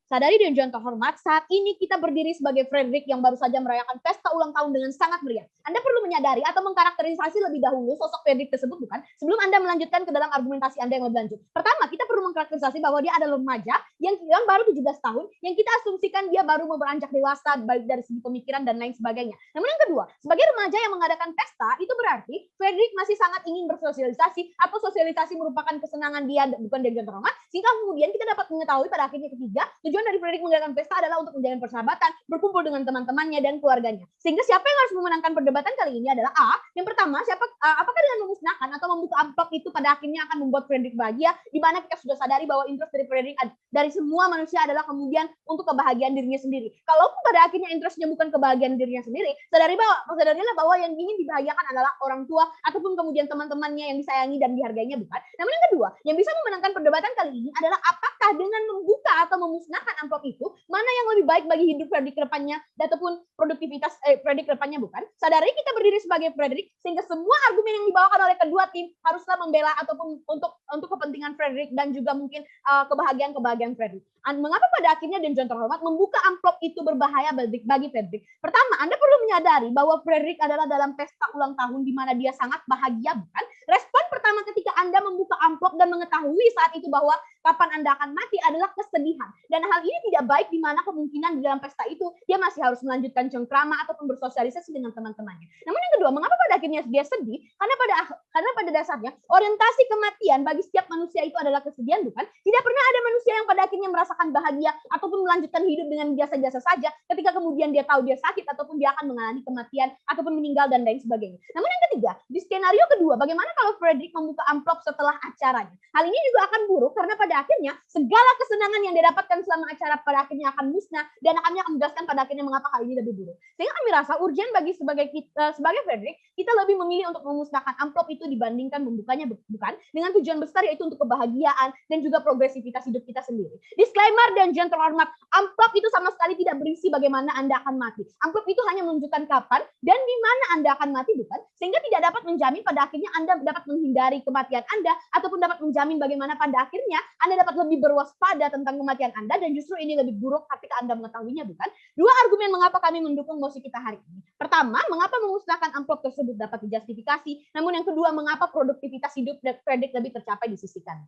Sadari dan John terhormat, saat ini kita berdiri sebagai Frederick yang baru saja merayakan pesta ulang tahun dengan sangat meriah. Anda perlu menyadari atau mengkarakterisasi lebih dahulu sosok Frederick tersebut, bukan? Sebelum Anda melanjutkan ke dalam argumentasi Anda yang lebih lanjut. Pertama, kita perlu mengkarakterisasi bahwa dia adalah remaja yang baru 17 tahun, yang kita asumsikan dia baru mau beranjak dewasa, baik dari segi pemikiran dan lain sebagainya. Namun yang kedua, sebagai remaja yang mengadakan pesta, itu berarti Frederick masih sangat ingin bersosialisasi, atau sosialisasi merupakan kesenangan dia, bukan dari John terhormat, sehingga kemudian kita dapat mengetahui pada akhirnya ketiga, tujuan dari Frederick mengadakan pesta adalah untuk menjalin persahabatan, berkumpul dengan teman-temannya dan keluarganya. Sehingga siapa yang harus memenangkan perdebatan kali ini adalah A. Yang pertama, apakah dengan memusnahkan atau membuka amplop itu pada akhirnya akan membuat Frederick bahagia, di mana kita sudah sadari bahwa interest dari Frederick dari semua manusia adalah kemudian untuk kebahagiaan dirinya sendiri. Kalaupun pada akhirnya interestnya bukan kebahagiaan dirinya sendiri, sadarilah bahwa yang ingin dibahagiakan adalah orang tua ataupun kemudian teman-temannya yang disayangi dan dihargainya, bukan? Namun yang kedua, yang bisa memenangkan perdebatan kali ini adalah apakah dengan membuka atau memusnahkan amplop itu, mana yang lebih baik bagi hidup Frederick ke depannya ataupun produktivitas Frederick ke depannya, bukan? Sadari kita berdiri sebagai Frederick sehingga semua argumen yang dibawakan oleh kedua tim haruslah membela ataupun untuk kepentingan Frederick dan juga mungkin kebahagiaan Frederick. Mengapa pada akhirnya dan John terhormat membuka amplop itu berbahaya bagi Frederick? Pertama, Anda perlu menyadari bahwa Frederick adalah dalam pesta ulang tahun di mana dia sangat bahagia, bukan? Respon pertama ketika Anda membuka amplop dan mengetahui saat itu bahwa kapan Anda akan mati adalah kesedihan. Dan hal ini tidak baik di mana kemungkinan di dalam pesta itu dia masih harus melanjutkan cengkrama ataupun bersosialisasi dengan teman-temannya. Namun yang kedua, mengapa pada akhirnya dia sedih? Karena pada dasarnya orientasi kematian bagi setiap manusia itu adalah kesedihan, bukan? Tidak pernah ada manusia yang pada akhirnya merasakan bahagia ataupun melanjutkan hidup dengan biasa-biasa saja ketika kemudian dia tahu dia sakit ataupun dia akan mengalami kematian ataupun meninggal dan lain sebagainya. Namun yang ketiga, di skenario kedua, bagaimana kalau Frederick membuka amplop setelah acaranya? Hal ini juga akan buruk karena pada akhirnya segala kesenangan yang didapatkan selama acara pada akhirnya akan musnah dan akan menjelaskan pada akhirnya mengapa hal ini lebih buruk. Sehingga kami rasa urgent sebagai Frederick, kita lebih memilih untuk memusnahkan amplop itu dibandingkan membukanya, bukan? Dengan tujuan besar yaitu untuk kebahagiaan dan juga progresivitas hidup kita sendiri. Disclaimer dan John terhormat, amplop itu sama sekali tidak berisi bagaimana Anda akan mati. Amplop itu hanya menunjukkan kapan dan di mana Anda akan mati, bukan? Sehingga tidak dapat menjamin pada akhirnya Anda dapat menghindari kematian Anda ataupun dapat menjamin bagaimana pada akhirnya Anda dapat lebih berwaspada tentang kematian Anda, dan justru ini lebih buruk ketika Anda mengetahuinya, bukan? Dua argumen mengapa kami mendukung mosi kita hari ini. Pertama, mengapa memusnahkan amplop tersebut dapat dijustifikasi, namun yang kedua, mengapa produktivitas hidup Frederick lebih tercapai di sisi kanan.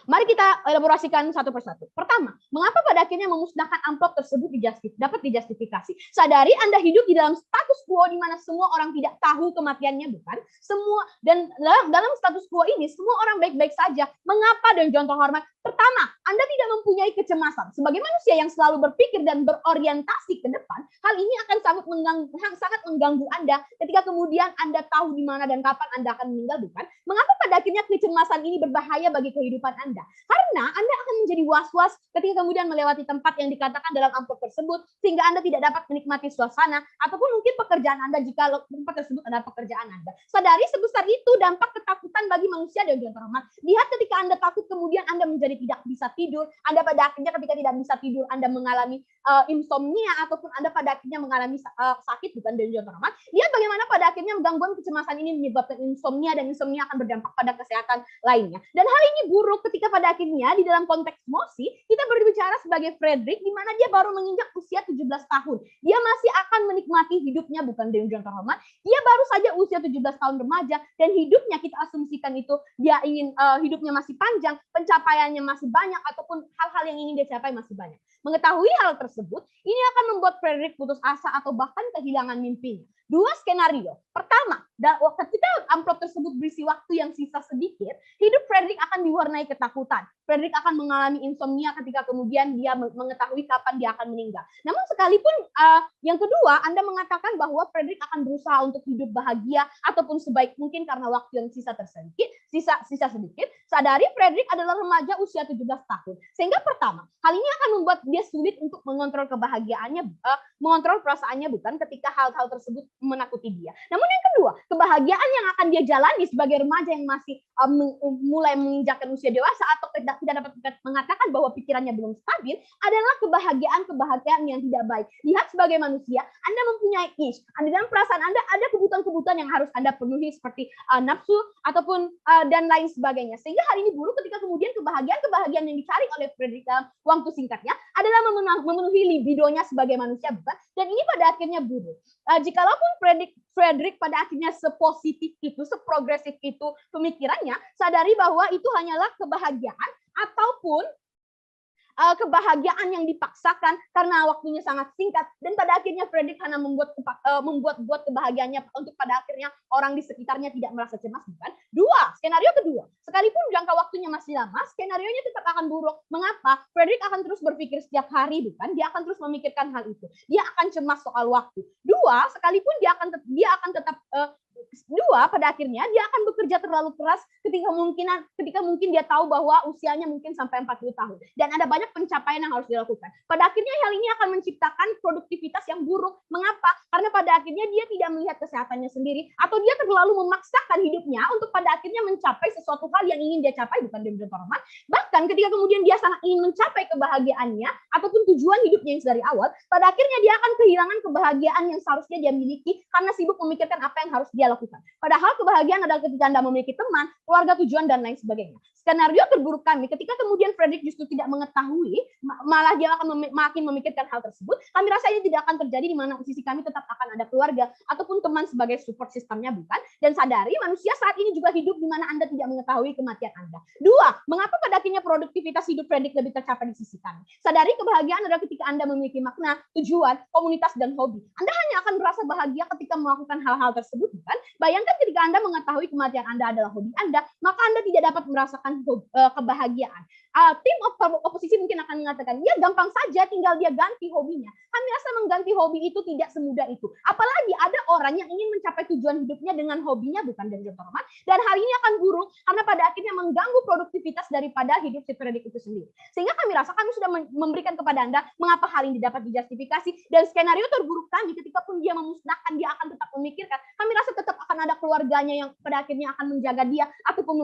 Mari kita elaborasikan satu persatu. Pertama, mengapa pada akhirnya memusnahkan amplop tersebut dapat dijustifikasi? Sadari Anda hidup di dalam status quo di mana semua orang tidak tahu kematiannya, bukan? Dan dalam status quo ini semua orang baik-baik saja. Mengapa dan John terhormat? Pertama, Anda tidak mempunyai kecemasan. Sebagai manusia yang selalu berpikir dan berorientasi ke depan, hal ini akan sangat mengganggu Anda ketika kemudian Anda tahu di mana dan kapan Anda akan meninggal, bukan? Mengapa pada akhirnya kecemasan ini berbahaya bagi kehidupan Anda? Karena Anda akan menjadi was-was ketika kemudian melewati tempat yang dikatakan dalam amplop tersebut, sehingga Anda tidak dapat menikmati suasana ataupun mungkin pekerjaan Anda jika tempat tersebut adalah pekerjaan Anda. Sadari sebesar itu dampak ketakutan bagi manusia dan John terhormat. Lihat ketika Anda takut kemudian Anda menjadi tidak bisa tidur, Anda pada akhirnya ketika tidak bisa tidur Anda mengalami insomnia ataupun Anda pada akhirnya mengalami sakit, bukan dan John terhormat. Lihat bagaimana pada akhirnya gangguan kecemasan ini menyebabkan insomnia dan insomnia akan berdampak pada kesehatan lainnya. Dan hal ini buruk ketika pada akhirnya di dalam konteks mosi kita berbicara sebagai Frederick di mana dia baru menginjak usia 17 tahun. Dia masih akan menikmati hidupnya, bukan dan John terhormat. Dia baru saja usia 17 tahun remaja dan hidupnya kita asumsikan itu dia ingin hidupnya masih panjang, pencapaiannya masih banyak ataupun hal-hal yang ingin dia capai masih banyak. Mengetahui hal tersebut, ini akan membuat Frederick putus asa atau bahkan kehilangan mimpinya. Dua skenario. Pertama, ketika amplop tersebut berisi waktu yang sisa sedikit, hidup Frederick akan diwarnai ketakutan. Frederick akan mengalami insomnia ketika kemudian dia mengetahui kapan dia akan meninggal. Namun sekalipun yang kedua, Anda mengatakan bahwa Frederick akan berusaha untuk hidup bahagia ataupun sebaik mungkin karena waktu yang sisa sedikit, sadari Frederick adalah remaja usia 17 tahun. Sehingga pertama, hal ini akan membuat dia sulit untuk mengontrol kebahagiaannya, mengontrol perasaannya, bukan, ketika hal-hal tersebut menakuti dia. Namun yang kedua, kebahagiaan yang akan dia jalani sebagai remaja yang masih mulai menginjakkan usia dewasa atau tidak dapat mengatakan bahwa pikirannya belum stabil adalah kebahagiaan yang tidak baik. Lihat sebagai manusia, Anda mempunyai itch, dalam perasaan Anda ada kebutuhan-kebutuhan yang harus Anda penuhi seperti nafsu ataupun dan lain sebagainya. Sehingga hal ini buruk ketika kemudian kebahagiaan yang dicari oleh Frederick dalam waktu singkatnya adalah memenuhi libidonya sebagai manusia, bukan? Dan ini pada akhirnya buruk. Jikalaupun Frederick pada akhirnya sepositif itu, seprogresif itu pemikirannya, sadari bahwa itu hanyalah kebahagiaan ataupun kebahagiaan yang dipaksakan karena waktunya sangat singkat, dan pada akhirnya Frederick hanya membuat kebahagiaannya untuk pada akhirnya orang di sekitarnya tidak merasa cemas, bukan? Skenario kedua, sekalipun jangka waktunya masih lama, skenarionya tetap akan buruk. Mengapa? Frederick akan terus berpikir setiap hari, bukan? Dia akan terus memikirkan hal itu. Dia akan cemas soal waktu. Sekalipun dia akan tetap pada akhirnya dia akan bekerja terlalu keras ketika mungkin dia tahu bahwa usianya mungkin sampai 40 tahun dan ada banyak pencapaian yang harus dilakukan. Pada akhirnya hal ini akan menciptakan produktivitas yang buruk. Mengapa? Karena pada akhirnya dia tidak melihat kesehatannya sendiri atau dia terlalu memaksakan hidupnya untuk pada akhirnya mencapai sesuatu hal yang ingin dia capai, bukan Demikian Torman. Bahkan ketika kemudian dia sangat ingin mencapai kebahagiaannya ataupun tujuan hidupnya yang dari awal, pada akhirnya dia akan kehilangan kebahagiaan yang seharusnya dia miliki karena sibuk memikirkan apa yang harus dia lakukan. Padahal kebahagiaan adalah ketika Anda memiliki teman, keluarga, tujuan, dan lain sebagainya. Skenario terburuk kami ketika kemudian Frederick justru tidak mengetahui, malah dia akan makin memikirkan hal tersebut. Kami rasa ini tidak akan terjadi di mana sisi kami tetap akan ada keluarga ataupun teman sebagai support sistemnya, bukan? Dan sadari manusia saat ini juga hidup di mana Anda tidak mengetahui kematian Anda. Mengapa pada akhirnya produktivitas hidup Frederick lebih tercapai di sisi kami? Sadari kebahagiaan adalah ketika Anda memiliki makna, tujuan, komunitas, dan hobi. Anda hanya akan merasa bahagia ketika melakukan hal-hal tersebut, bukan? Bayangkan ketika Anda mengetahui kematian Anda adalah hobi Anda, maka Anda tidak dapat merasakan kebahagiaan. Tim oposisi mungkin akan mengatakan, ya gampang saja tinggal dia ganti hobinya. Kami rasa mengganti hobi itu tidak semudah itu. Apalagi ada orang yang ingin mencapai tujuan hidupnya dengan hobinya, bukan Demikian Torman. Dan hal ini akan buruk karena pada akhirnya mengganggu produktivitas daripada hidup si Frederick itu sendiri. Sehingga kami rasa kami sudah memberikan kepada Anda mengapa hal ini dapat dijustifikasi, dan skenario terburuk kami ketika pun dia memusnahkan, dia akan tetap memikirkan. Kami rasa tetap akan ada keluarganya yang pada akhirnya akan menjaga dia ataupun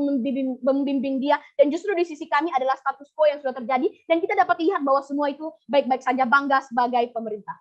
membimbing dia, dan justru di sisi kami adalah status quo yang sudah terjadi dan kita dapat lihat bahwa semua itu baik-baik saja, bangga sebagai pemerintah.